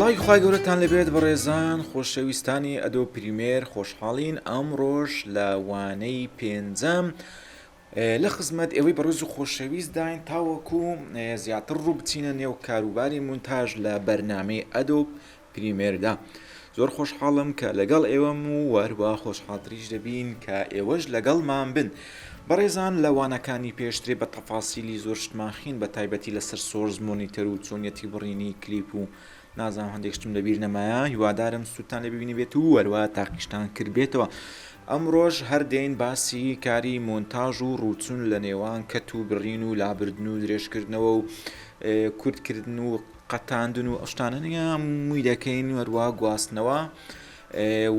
سڵاوی خوای گەورەتان لەبێت بەڕێزان خۆشەویستانی ئەدۆ پریمێر خۆشحاڵین ئەمڕۆژ لە وانەی پێنجەم لە خزمەت ئێوەی بەڕێز و خۆشەویست داین تاوەکو زیاتر ڕوو بچینە نێو کاروباری مونتاژ لە بەرنامەی ئەدۆ پریمێردا. زۆر خۆشحاڵم کە لەگەڵ ئێوەم و وەروە خۆشحاڵتریش دەبین کە ئێوەش لەگەڵمان بن. بەڕێزان لەوانەکانی پێشترێ بە تەفاسیلی زۆر شتماخین بە تایبەتی لەسەر سۆرز مۆنیتەر و چۆنیەتی بڕینی کلیپ و نازانم هەندێک شتم لەبیر نەمایە هیوادارم سووتان لێ ببینی بێت و وەروە تاقیشتان کردبێتەوە. ئەمڕۆژ هەردێین باسی کاری مۆنتاژ و ڕووچون لە نێوان کەت و بڕین و لابردن و درێژکردنەوە و کورتکردن و قەتاندن و ئەشتانە نیە مووی دەکەین وەروە گواستنەوە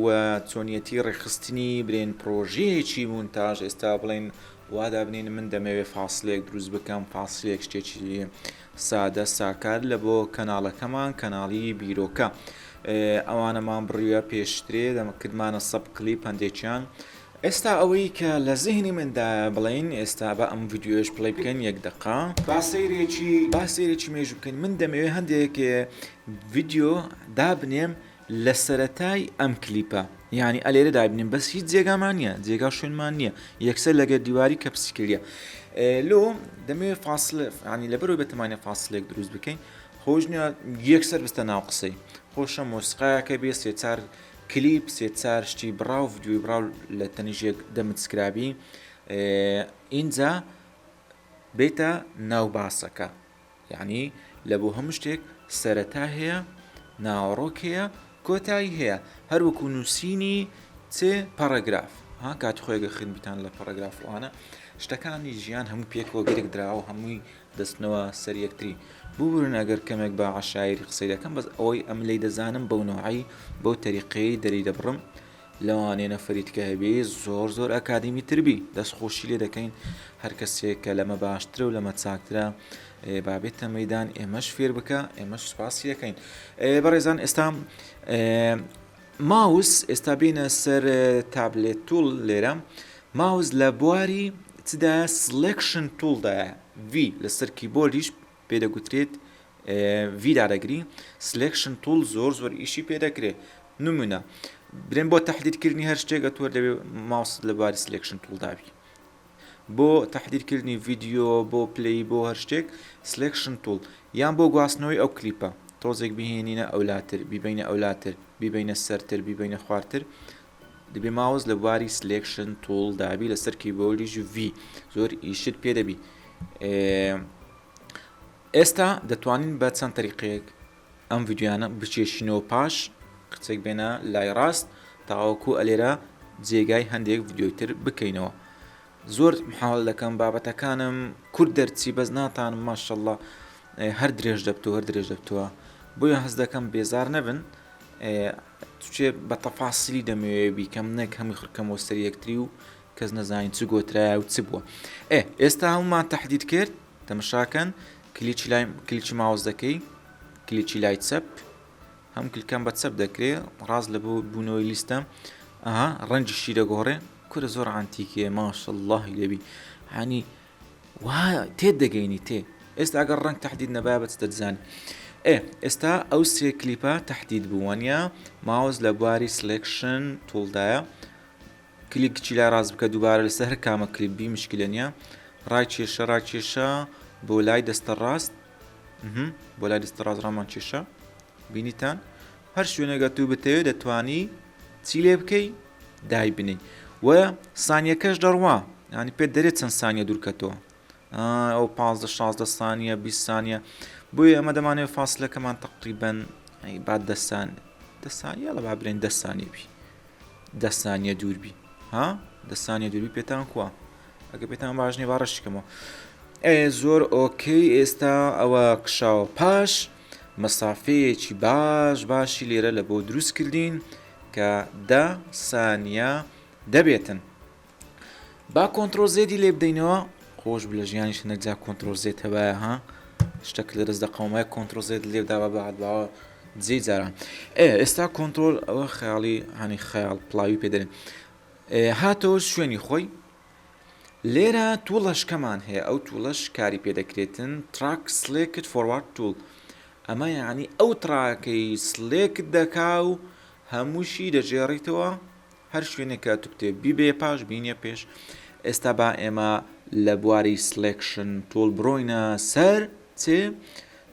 و چۆنیەتی ڕێخستنی برێن پرۆژەیەکی مونتاژ ئێستا بڵێن وادا بنین من دەمەوێت فاسلێک دروست بکەم فاسلێک شتێکی سادە ساکار لە بۆ کەناڵەکەمان کەناڵی بیرۆکە ئەوانەمان بڕیە پێشترێ دەمەکردمانە سەب کلیپ هەندێکیان ئێستا ئەوەی کە لە زیهنی مندا بڵین ئێستا بە ئەم ڤیدیۆش پڵی بکەین یەک دقا باسێرێکی مێژ بکەین من دەمەوێت هەندێک ڤیدیۆ دابنێم لە سەرەتای ئەم کلیپە یعنی ئەلێرە دابنێم بەس هیچ جێگامان نییە جێگا شوێنمان نییە یەکسەر لەگە دیواری کە پسیکردە لۆ دەمەوێت فاصل ینی لەبەرەوەی بەتەمانە فاسلێک دروست بکەین خۆشنیە یەکسەر بستە ناو قسەی خۆشە مۆسیقایەکە بێ سێچار کلیپ سێچار شتی براو ڤیدیۆی براو لە تەنیژێک دەمتسکرابی ئینجا بێتە ناو باسەکە یعنی لە بۆ هەموو شتێک سەرەتا هەیە ناوەڕۆک هەیە کۆتایی هەیە هەروەکو نووسینی چێ پەرەگراف ها کات خۆیگە خنبیتان لە پەرەگرافوانە شتەکانی ژیان هەموو پێکەوە گرێک دراوە هەمووی دەستنەوە سەر یەکتری بورن ئەگەر کەمێک بە عشاعری قسەی دەکەم بەس ئەوەی ئەم لی دەزانم بەو نوعی بەو تەریقەی دەری دەبڕم لەوانێ نەفەریتکە هەبێ زۆر ئەکادیمی تربی دەستخۆشی لێ دەکەین هەر کەسێک کە لەمە باشترە و لەمە چاکترە بابێتە مەدان ئێمەش فێر بکە ئێمەش سوپاسی دەکەین بەڕێزان ئێستا ماوس ئێستا بینە سەر تابلێت توول لێرە ماوس لە بواری چدا سلکشن توولدایە V لەسەر کیبۆردیش پێدەگوترێت ڤیدادەگری سلکشن توول زۆر ئیشی پێدەکرێت نمونە برێن بۆ تەحدیدکردنی هەر شتێکە تۆ دەبێ ماوس لە بواری سلکشن توول دابی بۆ تەحدیدکردنی ڤیدیۆ بۆ پلی بۆ هەر شتێک سلکشن توول یان بۆ گواستنەوەی ئەو کلیپە تۆزێک بهێنینە ئەولاتر بیبینە ئەولاتر بیبینە سەرتر بیبینە خوارتر دەبێ ماوس لە بواری سلکشن توول دابی لەسەر کیبۆردیش V زۆر ئیشت پێ دەبی ئێستا دەتوانین بە چەند تەریقەیەک ئەم ڤیدیۆیانە بچێشینەوە پاش قچێک بێنە لای ڕاست تاوەکو ئەلێرە جێگای هەندێک ڤیدیۆتر بکەینەوە زۆر محاڵ دەکەم بابەتەکانم کورد دەرچی بەس ناتانم ماشەڵڵا هەر درێژ دەبتەوە بۆیە هەست دەکەم بێزار نەبن توچێ بە تەفاسیلی دەمەوێ بیکەم نەک هەمووی خڕکەمەوە سەر یەکتری و کەس نەزانین چ گۆترایە و چ بووە ئێستا هەمومان تەحدید کرد تەمەشاکەن کلیکی ماوس دەکەی کلیکی لای چەپ هەم کلیکان بە چەپ دەکرێت ڕاست لە بۆ بوونەوەی لیستە ڕەنجیشی دەگۆڕێ کورە زۆر عانتیکێ ماشەڵڵاهی لێبی هانی وا تێت دەگەینی تێ ئێستا ئەگەر ڕەنگ تەحدید نەبایە بەچ دەتزانی ئێستا ئەو سێ کلیپە تەحدید بووەنە ماوس لە بواری سلکشن توولدایە کلیکچی لای ڕاست بکە دووبارە لەسەر هەر کامە کلیپبی مشکلە نییە ڕاکێشە بۆ لای دەستە ڕاست بۆ لای دەستە ڕاست ڕامان کێشە بینیتان هەر شوێنەگە تو بتەوێت دەتوانی چی لێ بکەی دای بنی و سانیەکەش دەڕوا ینی پێت دەرێت چەند سانیە دوورکەتەوە ئەو 15-16 سانیە 20 سانیە بۆیە ئەمە دەمانێت فاسلەکەمان تقریبەن با 10 سانیە لە بابرێن 10 سانیە بی 10 سانیە دووربی 10 سانیە دووربی پێتان کووە ئەگە پێتان باش نیە باڕەشکەمەوە زۆر ئۆکەی ئێستا ئەوە قشاوە پاش مەسافەیەکی باشی لێرە لە بۆ دروست کردین کە 10 سانیە دەبێتن با کۆنتڕۆل زێدی لێ بدەینەوە خۆش بلە ژیانیش نەکجا کۆنتڕۆل زێت هەبایە شتێک لە دەست دەقەومای کۆنتڕۆل زێت لێدا بە باوە جێ جاران ئێستا کۆنتڕۆل ئەوە خەیاڵی هەنی خەیاڵ پڵاوی پێدەرێن هاتەوە شوێنی خۆی لێرە توڵەشکەمان هەیە ئەو توڵەش کاری پێدەکرێتن تراک سلێکت فۆروارد توول ئەمە یعنی ئەو تراکەی سلێکت دەکا و هەمووشی دەژێڕیتەوە هەر شوێنێکە تو کتێب بیبێ پاش بینە پێش. ئێستا با ئێمە لە بواری سلێکشن تۆڵ بڕۆینە سەر چێ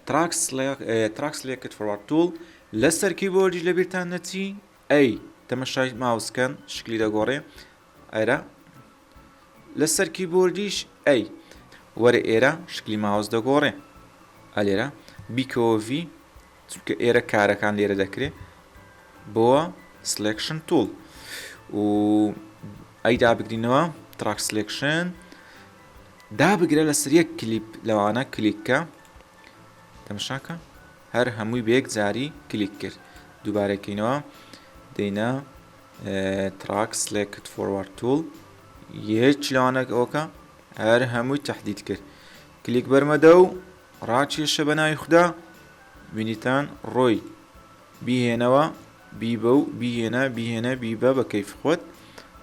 تراک سلێکت فۆروارد تۆڵ لەسەر کیبۆردیش لەبیرتان نەچی ئەی تەمەشای ماوسکەن شکلی دەگۆڕێ ئەرە لەسەر کیبۆردیش ئەی وەرە ئێرە شکلی ماوس دەگۆڕێ ئەلێرە بیکۆڤی چونکە ئێرە کارەکان لێرە دەکرێت بۆ سلێکشن تۆڵ و ئەی دابگرینەوە تراک سلێکشن دابگرە لەسەر یەک کلیپ لەوانە کلیککە تەماشاکە هەر هەمووی بەیەک جاری کلیک کرد دووبارەکەینەوە دەینە تراک سلێکت فۆروارد تۆڵ یەک لەوانە ئەوکە هەر هەمووی تەحدید کرد کلیک بەرمەدە و ڕاکێشە بە ناوی خوددا بینیتان ڕۆی بیهێنەوە بیبە و بیهێنە بیبە بە کەیف خۆت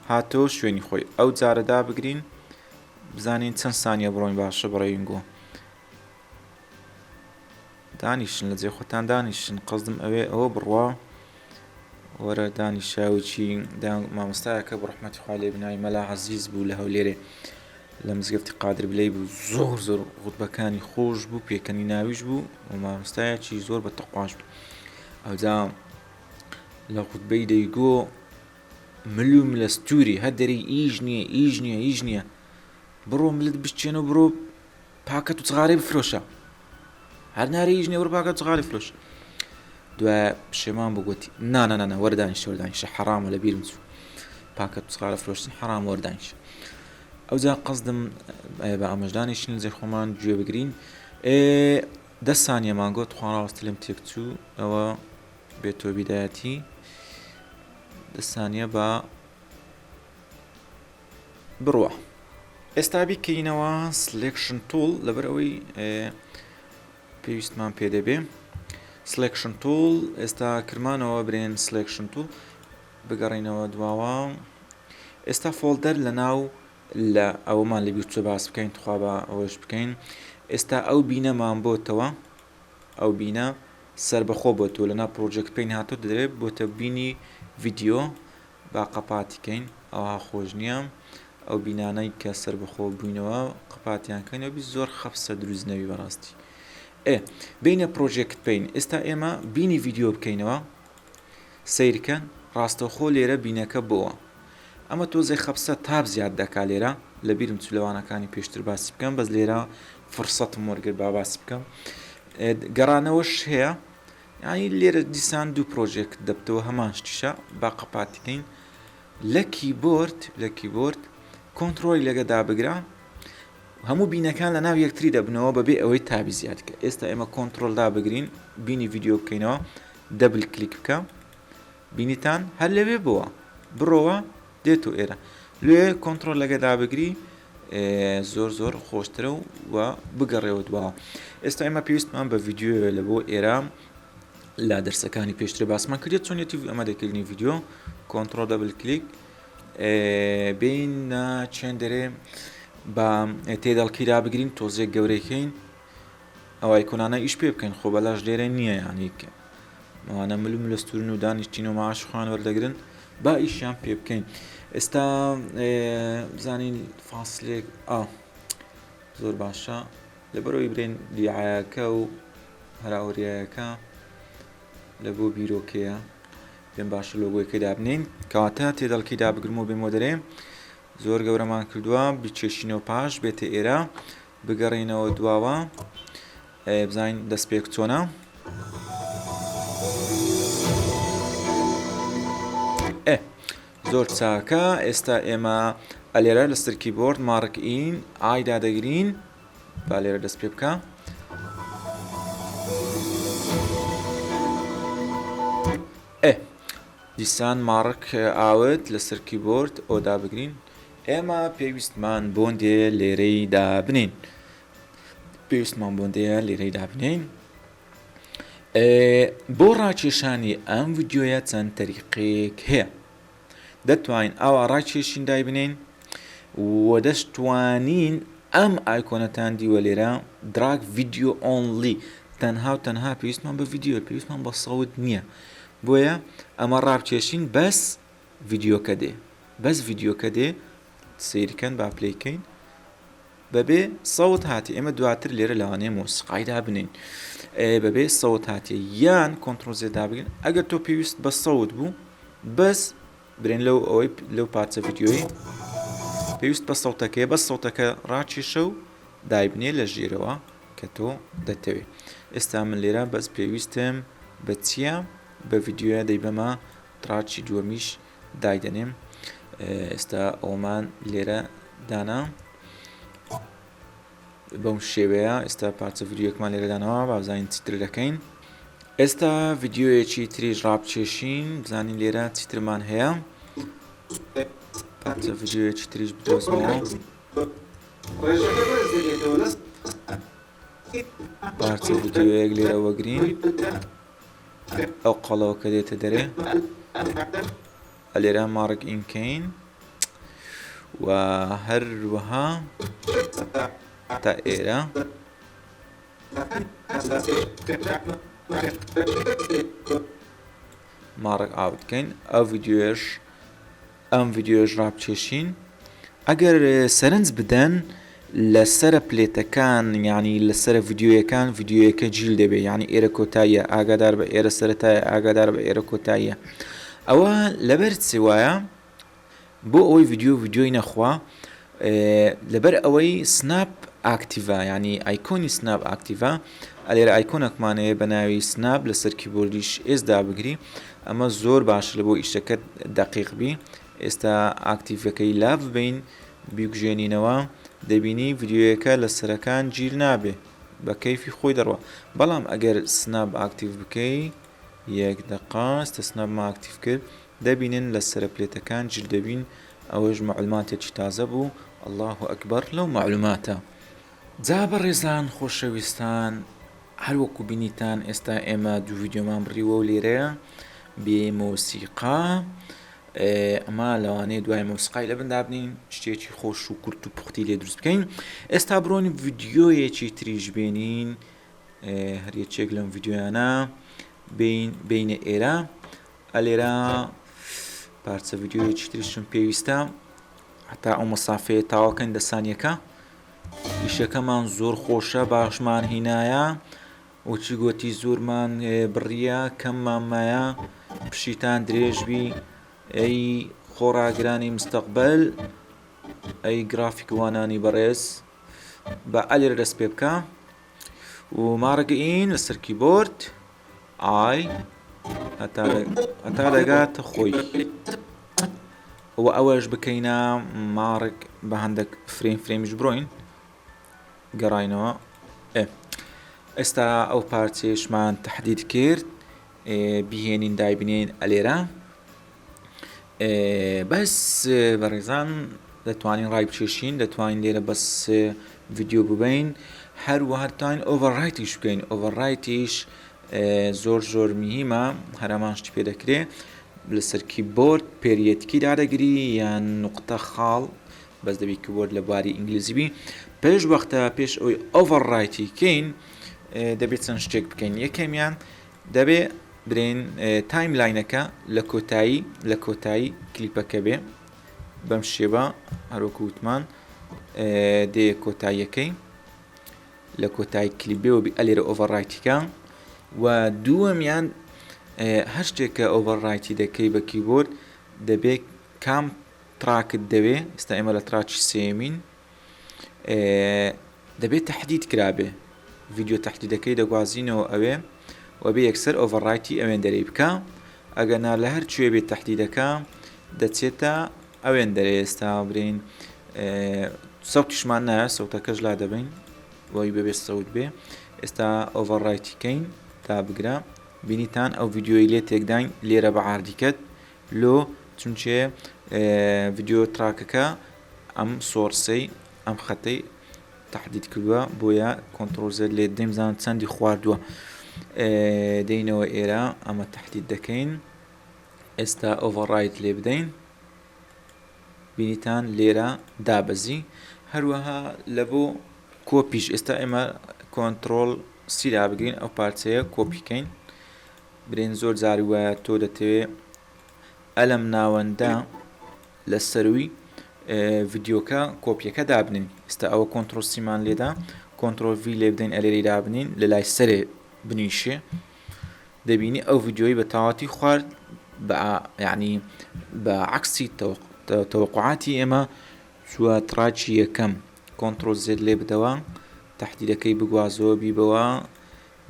هاتەوە شوێنی خۆی ئەو جارەدا بگرین بزانین چەند سانیە بڕۆین باشە بڕێینگۆ دانیشن لە جێ خۆتان دانیشن قەزدم ئەوە بڕوا وەرە دانیشاوچی مامۆستایەکە بە ڕەحمەتی خوا لێ بنای مەلا عەزیز بوو لە هەولێرێ لە مزگەفتی قادر بلەی بوو زۆر غوتبەکانی خۆش بوو پێکەنی ناویش بوو و مامۆستایەکی زۆر بە تەقواش بوو ئەوجا لە غوتبەی دەیگۆ ملوم لە ستوری هەدەری ئیژ نییە بڕۆ ملت بشتێنە بڕۆ پاکەت و چغارێ بفرۆشە هەر نارە ئیژ نیە بڕۆ پاکەت و چغارێ بفرۆش دوایە پشێمان بگوتی نانە وەردانیشە حەرامە لە بیرم چوو پاکەت و چغارە فرۆشتن حەرام وەردانیشە ئەوجا قەزدم بە ئامەژدانیشن لە جێ خۆمان گوێ بگرین 10 سانیەمان گۆت خواڕاوەستە لێم تێک چوو ئەوە بێتەوە بیدایەتی 10 سانیە بە بڕوە ئێستا بیکەینەوە سلێکشن تۆڵ لەبەر ئەوەی پێویستمان پێ دەبێ سلێکشن تۆڵ ئێستا کرمانەوە برێن سلێکشن تۆڵ بگەڕینەوە دواوە ئێستا فۆڵدەر لە ناو لە ئەومان لە بیرچۆ باس بکەین تخوا بە ئەوەش بکەین ئێستا ئەو بینەمان بۆتەوە ئەو بینە سربەخۆ بۆتەوە لەنا پرۆژێکت پێین هاتۆ دەدرێت بۆتە بینی ڤیدیۆ با قەپاتیکەین ئەوها خۆش نییە ئەو بینانەی کە سربەخۆ بووینەوە قەپاتیانکەینەوە بی زۆر خەفسە دروست نەوی بەڕاستی بینە پرۆژێکت پێین ئێستا ئێمە بینی ڤیدیۆ بکەینەوە سیرکەن ڕاستەوخۆ لێرە بینەکە بۆوە ئەمە تۆزەی خەفسە تاب زیاد دەکا لێرە لە بیرم چولەوانەکانی پێشتر باسی بکەم بەس لێرە فرسەتم وەرگر با باسی بکەم گەڕانەوەش هەیە یانی لێرە دیسان دوو پرۆژێکت دەبتەوە هەمان شتیشە با قەپاتیکەین لە کیبۆرد کۆنتڕۆلی لەگەدا بگرا هەموو بینەکان لە ناو یەکتری دەبنەوە بەبێ ئەوەی تابی زیادکە ئێستا ئێمە کۆنتڕۆلدا بگرین بینی ڤیدیۆ بکەینەوە دەبل کلیک بکە بینیتان هەر لەوێ بووە بڕۆوە دێتو ئێرە لێ کۆنتڕۆل لەگەدا بگری زۆر خۆشترە و بگەڕێەوە دواوە ئێستا ئێمە پێویستمان بە ڤیدیۆ لە بۆ ئێرە لا دەرسەکانی پێشتر باسمان کردێت چۆنیەتی ئەمە دەکردنی ڤیدیۆ کۆنتڕۆل دەبل کلیک بینە چێن دەرێ بە تێدەڵکیرا بگرین تۆزێک گەورەیکەین ئەوەی کۆنانە ئیش پێ بکەین خۆ بەلاش لێرە نییە یانیکە ئەوانە ملوم لە ستورن و دانیشتین و ماش خوان وەردەگرن با ئیشیان پێ بکەین ئێستا بزانین فاسلێک زۆر باشە لەبەرەوەی برێن دیعایەکە و هەراوریایەکە لە بۆ بیرۆکەیە پێم باشە لۆگۆیەکە دابنین کەواتە تێدەڵکی دابگرمەوە بێمە دەرێ زۆر گەورەمان کردووە بیچێشینەوە پاش بێتە ئێرە بگەڕینەوە دواوە بزانین دەست پێک چۆنە زۆر چاکە ئێستا ئێمە ئەلێرە لەسەر کیبۆرد مارک ئین ئایدا دەگرین با لێرە دەست پێ بکە دیسان مارک ئاوت لەسەر کیبۆرد ئۆدا بگرین ئێمە پێویستمان بۆندێ لێرەی دابنین بۆ ڕاکێشانی ئەم ڤیدیۆیە چەند تەریقەیەک هەیە دەتوانین ئاوا ڕاکێشین دایبنین و دەشتوانین ئەم ئایکۆنەتان دیوە لێرە دراگ ڤیدیۆ ئۆنلی تەنها پێویستمان بە ڤیدیۆ پێویستمان بە سەوت نییە بۆیە ئەمە ڕابکێشین بەس ڤیدیۆکە دێ سیرکەن با پلەیکەین بەبێ سەوت هاتی ئێمە دواتر لێرە لەوانەیە مۆسیقایدا بنین بەبێ سەوت هاتی یان کۆنتڕۆل زێدا بگرن ئەگەر تۆ پێویست بە سەوت بوو بەس برێن لەو پارچە ڤیدیۆی پێویست بە سەوتەکەی بە سەوتەکە ڕاکێشە و دایبنێ لە ژێرەوە کە تۆ دەتەوێت ئێستا من لێرە بەس پێویستم بە چیە بە ڤیدیۆە دەیبەمە تراچی دووەمیش دایدەنێم ئێستا ئەومان لێرە دانا بەم شێوەیە ئێستا پارچە ڤیدیۆکمان لێرە دانەوە بابزانین چیتر دەکەین ئێستا ڤیدیۆیەکی تریش ڕابکێشین بزانین لێرە چیترمان هەیە پارچە ڤیدیۆیەکی تریش بدۆزمەوە پارچە ڤیدیۆیەک لێرە وەگرین ئەو قەڵەوە کە دێتە دەرێ لێرە مارک ئینکەین و هەروەها تا ئێرە مارک ئاوتکەین ئەم ڤیدیۆش ڕابکێشین ئەگەر سەرنج بدەن لەسرە پلێتەکان یعنی لەسرە ڤیدیۆیەکە جیل دەبێت یعنی ئێرە کۆتاییە ئاگادار بە ئێرە سەرەتایە ئاگادار بە ئێرە کۆتاییە ئەوە لەبەر چ وایە بۆ ئەوەی ڤیدیۆی نەخوا لەبەر ئەوەی سناپ ئاکتیڤە ینی ئایکۆنی سناپ ئاکتیڤە ئەلێرە ئایکۆنێکمانەیە بە ناوی سناپ لەسەر کیبۆردیش ئێستا بگری ئەمە زۆر باشە لە بۆ ئیشەکە دقیق بی ئێستا ئاکتیڤەکەی لاڤ بین بیگوژێنینەوە دەبینی ڤیدیۆیەکە لە سەرەکان گیر نابێ بە کەیفی خۆی دەڕوە بەڵام ئەگەر سناپ ئاکتیڤ بکەی یەک دەقاستە سناپمە ئاکتیڤ کرد دەبینن لە سەرە پلێتەکان گیر دەبین ئەوەش مەعلوماتێکی تازە بوو الله ئەکبەر لەو مەعلوماتە جا بەڕێزان خۆشەویستان هەروەکو بینیتان ئێستا ئێمە دوو ڤیدیۆمان بڕیوە و لێرەیە بێ مۆسیقا ئەمە لەوانەیە دوای مۆسیقای لە بندا بنین شتێکی خۆش و کورت و پوختی لێ دروست بکەین ئێستا بڕۆین ڤیدیۆیەکی تریش بێنین هەر یەکێک لەم ڤیدیۆیانە بینە ئێرە ئەلێرە پارچە ڤیدیۆیەکی تریشم پێویستە هەتا ئەو مەسافەیە تاواکەین دە سانیەکە ئیشەکەمان زۆر خۆشە باشمان هینایە وەچی گوتی زۆرمان بڕیە کەممان مایە پشیتان درێژبی ئەی خۆڕاگرانی مستەقبل ئەی گرافیک وانانی بەڕێز بە ئەلێرە دەست پێ بکە و مارگئین لەسەر کیبۆرد ئای هەتا دەگاتە خۆی و ئەوەش بکەینە مارک بە هەندێک فرێمیش بڕۆین گەڕاینەوە ئێستا ئەو پارچێشمان تەحدید کرد بیهێنین دایبنین ئەلێرە بەس بەڕێزان دەتوانین ڕای بچێشین دەتوانین لێرە بەس ڤیدیۆ ببین هەروەها دەتوانین ئۆڤەرڕایتیش بکەین ئۆڤەرڕایتیش زۆر میهمە هەرامان شتی پێ دەکرێت لەسەر کیبۆرد پێریەتکی دادەگری یان نوقتە خاڵ بەس دەبی کیبۆرد لە بواری ئینگلیزیبی پێش وەختە پێش ئەوی ئۆڤەرڕایتی کەین دەبێت چەند شتێک بکەین یەکەمیان دەبێ برین تایملاینەکە لە کۆتایی کلیپەکە بێ بەم شێوە هەروەکو وتمان دێ کۆتاییەکەی لە کۆتایی کلیبێەوە ئەلێرە ئۆڤەرڕایتیکە و دووەمیان هەر شتێککە ئۆڤەرڕایتی دەکەی بە کیبۆرد دەبێت کام تراکت دەوێ ئێستا ئێمە لە تراچی سێمین دەبێت تەحدید کرابێ ڤیدیۆ تەحدیدەکەی دەگوازینەوە ئەوێ و بێ یەکسەر ئۆڤەرڕایتی ئەوێن دەرەی بکە ئەگەنا لە هەر کوێ بێت تەحدیدەکە دەچێتە ئەوێن دەرێ ئێستا برین سەوتیشمان نایە سەوتەکەش لا دەبین وی بەبێت سەوت بێ ئێستا ئۆڤەرڕایتیکەین تا بگرە بینیتان ئەو ڤیدیۆی لێ تێکداین لێرە بە عاردیکەت لۆ چونچێ ڤیدیۆ تراکەکە ئەم سۆرسەی ئەم خەتەی تەحدید کردووە بۆیە کۆنتڕۆل زێد لێ دەیمزان چەندی خواردووە دەینەوە ئێرە ئەمە تەحدید دەکەین ئێستا ئۆڤەرڕایت لێ بدەین بینیتان لێرە دابەزی هەروەها لە بۆ کۆپیش ئێستا ئێمە کۆنتڕۆل سی دابگرین ئەو پارچەیە کۆپیکەین برێن زۆر جاری وایە تۆ دەتەوێت ئەلەم ناوەندە لە سەروی ڤیددیۆکە کۆپیەکە دابنین ئێستا ئەوە کۆنتترۆل سیمان لێدا کۆنتترۆل V لێ بدەین ئەلێری دابنین لە لای سەرێ بنیشێ دەبینی ئەو ڤیددیۆی بە تاواتی خوارد یعنی بە عکسی تەوەقعاتی ئێمە چووە تڕاکی یەکەم کۆنتترۆل Z لێ بدەوە تەحدیدەکەی بگوازەوە بیبەوە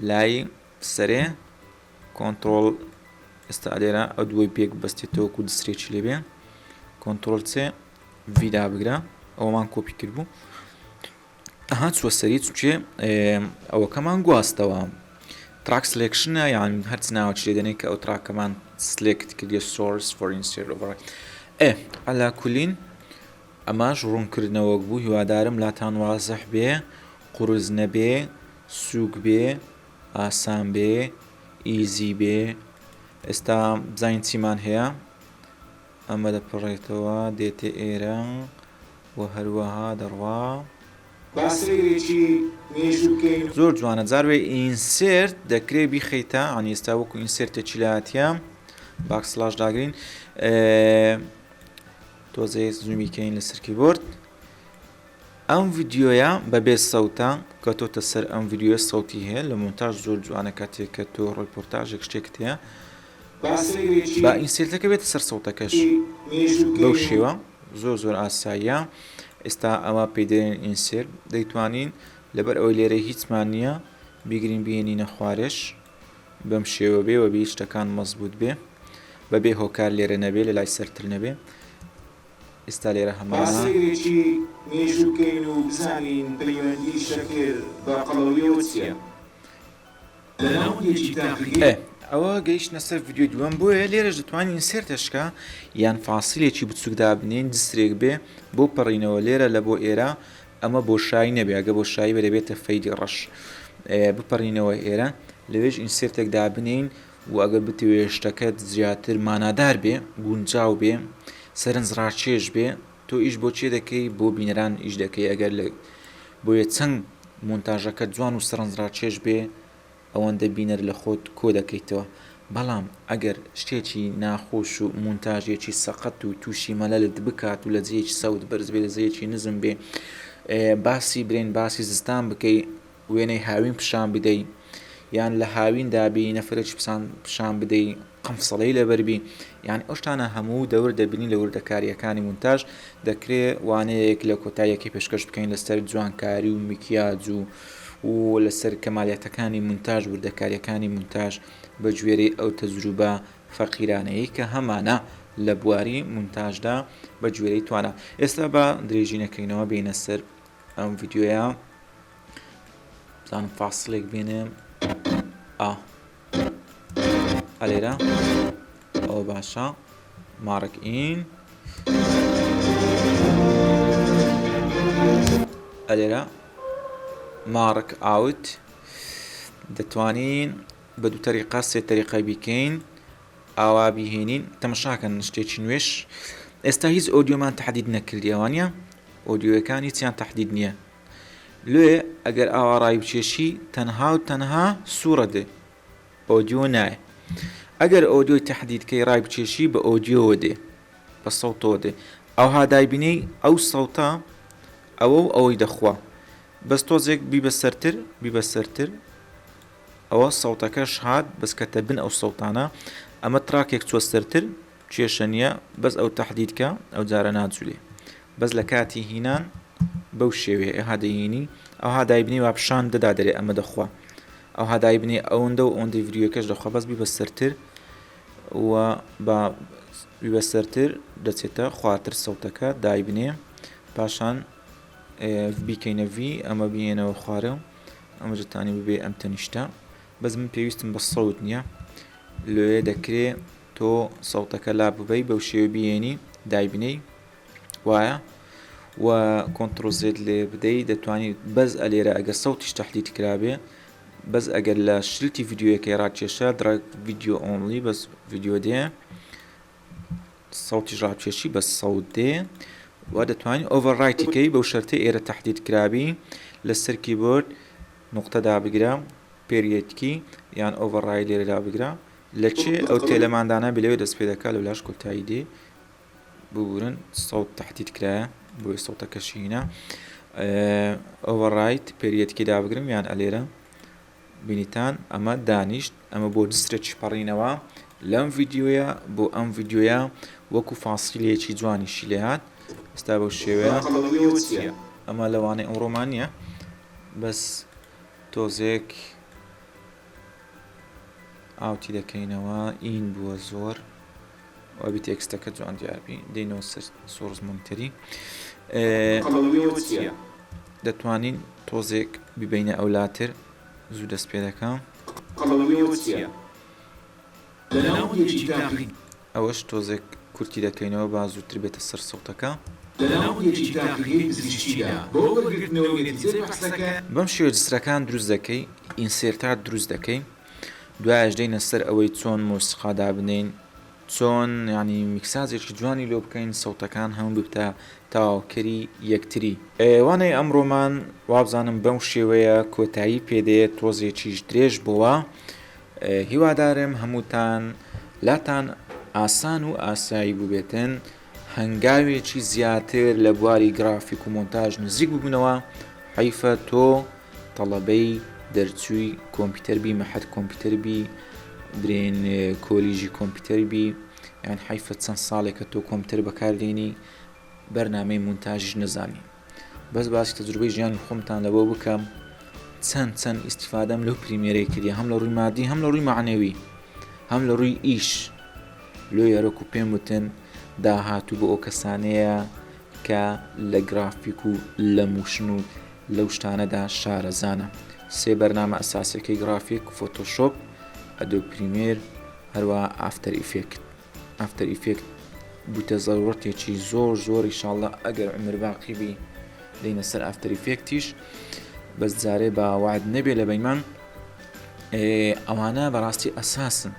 لای سەرێ کۆنتترۆل ئێستا لێرە ئەو دوای پێک بەستێتەوەکو دسرێکی لێبێ کۆنتترۆل C V دابگرە ئەومان کۆپی کردبوو ئەها چوە سەری چێ ئەوەکەمان گواستەوە تراک سلێکشنە یان هەرچ ناوەچ لێ دەنێت کە ئەو تراکەمان سلێکت کردیە سۆرس فۆر ئینسێر ئۆڤەڕ ئەلا کولین ئەماش ڕوونکردنەوەک بوو هیوادارم لاتان وازەح بێ قورس نەبێ سووک بێ ئاسان بێ ئیزی بێ ئێستا بزانین چیمان هەیە ئەمە دەپڕێتەوە دێتە ئێرە و هەروەها دەڕوا زۆر جوانە جاروێ ئینسێرت دەکرێت بیخەیتە ئەنی ئێستا وەکو ئینسێرتێکی لاتیە باکسلاش داگرین تۆزێ زومیکەین لە سەرکی بۆرد ئەم ڤیددیۆیە بەبێ سەوتە کە تۆتە سەر ئەم ڤیددیۆ سەوتی هەیە لە مۆنتاژ زۆر جوانە کاتێک کە تۆ ڕۆیپۆرتاژێک شتێکت هەیە با ئینسێرتەکە بێتە سەر سەوتەکەش بەو شێوە زۆر ئاساییە ئێستا ئەمە پێدەێن ئینسێر دەیتوانین لەبەر ئەوەی لێرە هیچمان نییە بیگرین بێنینە خوارش بەم شێوە بێ و بێ شتەکان مەزبوط بێ بەبێ هۆکار لێرە نەبێ لە لای سەرتر نەبێ ئێستا لێرە هەمانە مێژووکەین و بزانین پەیوەندی شەکر بە قەڵەویەوە چییە ئەوە گەیشتە سەر ڤیددیۆ دووەم بۆیە لێرەش دەتوانین ئینسێرتەشکە یان فاسیلێکی بچووکدا بنین جسترێک بێ بۆ پەڕینەوە لێرە لە بۆ ئێرە ئەمە بۆ شای نەبێ ئەگە بۆ شایی بە دەبێتە فەیدی ڕەش بپەڕینەوە ئێرە لەوێژ ئینسێرتێکدا بنین و ئەگەر بتوێ شتەکەت زیاتر مانادار بێ گونجاو بێ سەرنجڕاکێش بێ تۆ ئیش بۆ چێ دەکەی بۆ بینەران ئیش دەکەی ئەگەر بۆیە چەند مۆنتاژەکە جوان و سەرنجڕاکێش بێ ئەوەندە بینەر لە خۆت کۆ دەکەیتەوە بەڵام ئەگەر شتێکی ناخۆش و مونتاژێکی سەقەت و تووشی مەلەلت بکات و لە جێکی سەوت بەرز بێ لە جەیەکی نزم بێ باسی برێن باسی زستان بکەی وێنەی هاوین پیشان بدەی یان لە هاوین دابی نەفرەی پیشان بدەی قەمسەڵەی لەبەربی یان ئەو شتانە هەموو دەور دەبینی لە وردەکاریەکانی مونتاژ دەکرێت وانەیەک لە کۆتاییەکی پێشکەش بکەین لەسەر جوانکاری و میکیاج و لەسەر کەمالیاتەکانی مونتاژ وردەکاریەکانی مونتاژ بە گوێرەی ئەو تەجروبە فەقیرانەیە کە هەمانە لە بواری مونتاژدا بە گوێرەی توانە ئێستا بە درێژینەکەینەوە بینە سەر ئەم ڤیددیۆیە بزانم فاسڵێک بێنێ ئەلێرە ئەوە باشە مارک ئین ئەلێرە مارک ئاوت دەتوانین بە دوو تەریقە سێ تەریقای بیکەین ئاوا بیهێنین تەمەشاکەن شتێکی نوێش ئێستا هیچ ئۆدیۆمان تەحدید نەکردی ئەوانە ئۆدیۆیەکان هیچیان تەحدید نییە لێ ئەگەر ئاوا ڕای بچێشی تەنها و تەنها سوورە دێ ئۆدیۆ نایە ئەگەر ئۆدیۆی تەحدیدکەی ڕای بچێشی بە ئۆدیۆوە دێ بە سەوتەوە دێ ئەو هادایبینەی ئەو سەوتە ئەوەی دەخوا بەس تۆزێک بیبە سەرتر ئەوە سەوتەکەش هات بەسکەتە بن ئەو سەوتانە ئەمە تراکێک چوە سەرتر کێشە نییە بەس ئەو تەحدیدکە ئەو جارە ناجولێ بەس لە کاتی هینان بەو شێوێ هادەهێنی ئەو هادایبنی وا پیشان دەدا دەرێ ئەمە دەخوا ئەو هادایبنی ئەوەندە و ئەوەندەی ڤیددیۆکەش دەخوا بەس بیبە سەرتر و بە بیبە سەرتر دەچێتە خواتر سەوتەکە دایبنێ پاشان بیکەینە V ئەمە بینەوە خوارە ئەمە جتانی ببێ ئەم تەنیشتە بەس من پێویستم بە سەوت نییە لێ دەکرێت تۆ سەوتەکە لا ببەی بەو شێوە بێنی دایبنەی وایە و کۆنتترۆل Z لێ بدەی دەتوانیت بەس ئەلێرە ئەگەر سەوتیش تەحدید کرابێ بەس ئەگەر لە شلتی ڤیددیۆیەکەی ڕاکێشە دراگ ڤیددیۆ ئۆنلی بەس ڤیددیۆ دێ سەوتیش ڕاکێشی بەس سەوت دێ و دەتوانین ئۆڤەرڕایتیکەی بەو شەرتە ئێرە تەحدید کرابی لەسەر کیبۆرد نوقتە دابگرە پێریەتکی یان ئۆڤەڕای لێرەدا بگرا لە چێ ئەو تێلەماندانە بلێوێ دەست پێ دەکات لە لاش کۆتایی دێ ببورن سەوت تەحدید کرایە بۆی سەوتەکەشینە ئۆڤەڕایت پێریەتکی دابگرم یان ئەلێرە بینیتان ئەمە دانیشت ئەمە بۆ دسترێکی پەڕینەوە لەم ڤیددیۆیە بۆ ئەم ڤیددیۆیە وەکو فاسیلەیەکی جوانیشی لێ هات ئستا بەو شێوەیە ئەمە لەوانەی ئەمڕۆمان نییە بەس تۆزێک ئاوتی دەکەینەوە ئین بووە زۆر ئەوبی تێکستەکە جوان دیاربی دێنەوە سەر سۆرس مۆنیتەری دەتوانین تۆزێک ببینە ئەولاتر زوو دەست پێ دەکەم ئەوەش تۆزێک کورتی دەکەینەوە با زووتر بێتە سەر سەوتەکە بەم شێوە جسرەکان دروست دەکەی ئینسێرتات دروست دەکەی دوایش دەینە سەر ئەوەی چۆن مۆسیقادا بنین چۆن ینی میکسازێکی جوانی لۆ بکەین سەوتەکان هەموو ببتە تاواکەری یەکتری وانەی ئەمڕۆمان وابزانم بەم شێوەیە کۆتایی پێدەیە تۆزێکیش درێژ بووە هیوادارم هەمووتان لاتان ئاسان و ئاسایی ببێتن هەنگاوێکی زیاتر لە بواری گرافیک و مۆنتاژ نزیک ببوونەوە حیفە تۆ تەڵەبەی دەرچووی کۆمپیوتەر بی مەحەد کۆمپیوتەر بی برێن کۆلیژی کۆمپیوتەر بی یان حیفە چەند ساڵێکە تۆ کۆمپیوتەر بەکاردێنی بەرنامەی مونتاژیش نەزانی بەس باسی تەجروبەی ژیانی خۆمتان لەبۆ بکەم چەند ئیستیفادەم لەو پریمێرەی کردی هەم لە ڕووی مادی هەم لە ڕووی معنەوی هەم لە ڕووی ئیش لۆ یارۆک و پێم وتن داهاتوو بۆ ئەو کەسانەیە کە لە گرافیک و لە موشن و لەو شتانەدا شارەزانە سێ بەرنامە ئەساسەکەی گرافیک فۆتۆشۆپ ئەدۆ پریمێر هەروە ئافتەر ئیفێکت بوتە زەرورەتێکی زۆر ئیشاڵڵا ئەگەر عمر باقی بی دەینە سەر ئافتەر ئیفێکتیش بەس جارێ بە وعد نەبێ لە بەیمان ئەوانە بەڕاستی ئەساسن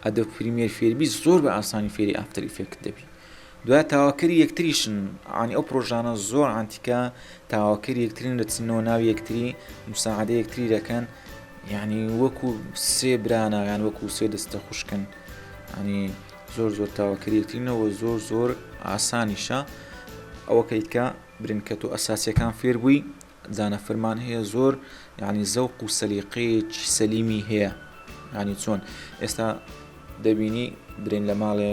ئەدۆ پریمێر فێربی زۆر بە ئاسانی فێری ئافتەر ئیفێکت دەبی دوای تاواکەری یەکتریشن ئانی ئەو پرۆژانە زۆر ئانتیکا تاواکەری یەکترین دەچنەوە ناو یەکتری مساعدە یەکتری دەکەن یعنی وەکو سێ برانە یان وەکو سێ دەستە خوشکن ینی زۆر تاواکەری یەکترینەوە زۆر ئاسانیشە ئەوەکەیتکە برنکەت و ئەساسیەکان فێر بووی زانە فەرمان هەیە زۆر یعنی زەوق و سەلیقەیەکی سەلیمی هەیە ینی چۆن ئێستا دەبینی برێن لە ماڵێ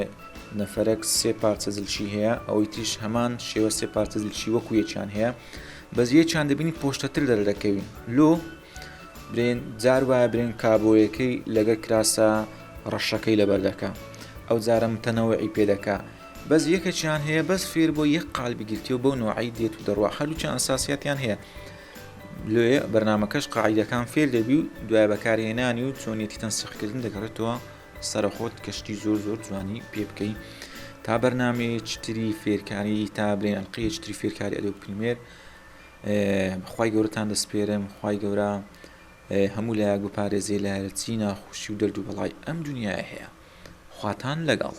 نەفەرەك سێ پارچە زلچی هەیە ئەوەی تریش هەمان شێوە سێ پارچە زلچی وەکو یەکیان هەیە بەس یەکیان دەبینی پۆشتەتر دەردەکەوی لۆ برێن جار وایە برێن کابۆیەکەی لەگە کراسە ڕەشەکەی لەبەردەکە ئەو جارە متەنەوعی پێدەکا بەس یەکێکیان هەیە بەس فێر بۆ یەک قالبی گرتیەوە بەو نوعی دێت و دەڕوا هەلووچیان ئەساسیاتیان هەیە لێ بەرنامەکەش قاعیدەکان فێر دەبی و دوای بەکارهێنانی و چۆنیەتی تەنسیقکردن دەگەڕێتەوە سەرخۆت کەشتی زۆر جوانی پێ بکەی تا بەرنامەیەکی تری فێرکاری تا برێن ئەلقەیەکی تری فێرکاری ئەدۆ پریمێر خوای گەورەتان دەسپێرم خوای گەورە هەموو لایەک بپارێزێ لە هەرچی ناخۆشی و دەرد و بەڵای ئەم دنیای هەیە خواتان لەگەڵ